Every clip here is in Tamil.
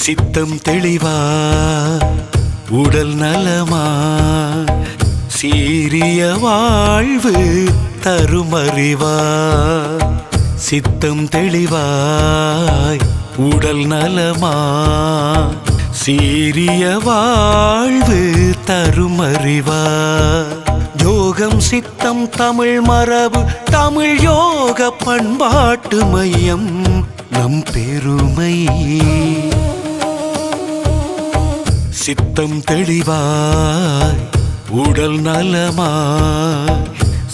சித்தம் தெளிவா உடல் நலமா சீரிய வாழ்வு தருமறிவா. சித்தம் தெளிவாய் உடல் நலமா சீரிய வாழ்வு தருமறிவா. யோகம் சித்தம் தமிழ் மரபு தமிழ் யோக பண்பாட்டு மையம் நம் பெருமை. சித்தம் தெளிவாய் உடல் நலமாய்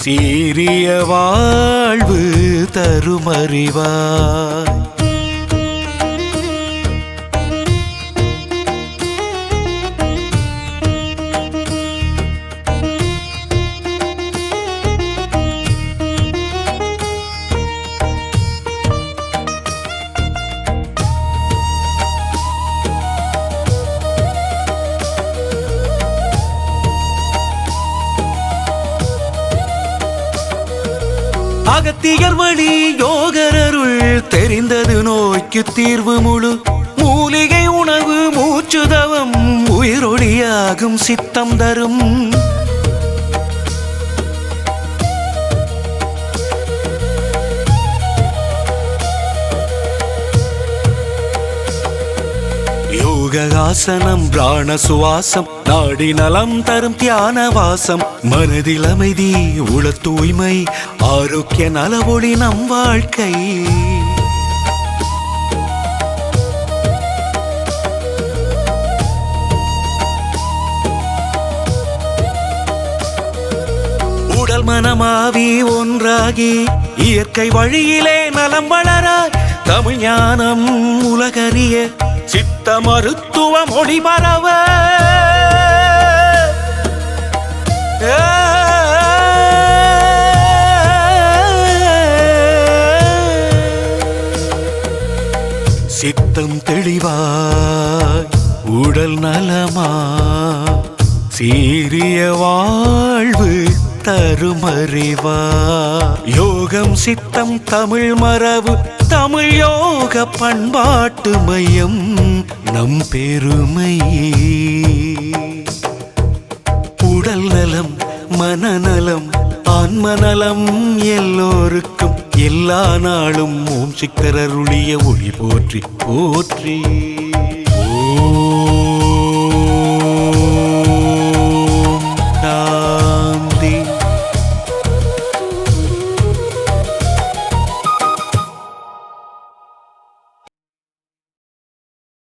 சீரிய வாழ்வு தருமறிவாய். அகத்தியர் வழி யோகரருள் தெரிந்தது நோய்க்கு தீர்வு முழு. மூலிகை உணவு மூச்சுதவம் உயிரொளியாகும் சித்தம் தரும். யோகாசனம் பிராண சுவாசம் நாடி நலம் தரும் தியான வாசம். மனதில் அமைதி உள தூய்மை ஆரோக்கிய நலவொளி நம் வாழ்க்கை. உடல் மனமாவி ஒன்றாகி இயற்கை வழியிலே நலம் வளராய். தமிழ் ஞானம் உலகறிய சித்த மருத்துவ மொழி பரவ. சித்தம் தெளிவாய் உடல் நலமா சீரிய வாழ்வு தருமறிவா. யோகம் சித்தம் தமிழ் மரபு தமிழ் யோக பண்பாட்டு மையம் நம் பெருமை. உடல் நலம் மனநலம் ஆன்மநலம் எல்லோருக்கும் எல்லா நாளும் ஓம் சிக்கரருளிய ஒளி போற்றி போற்றி. ஓ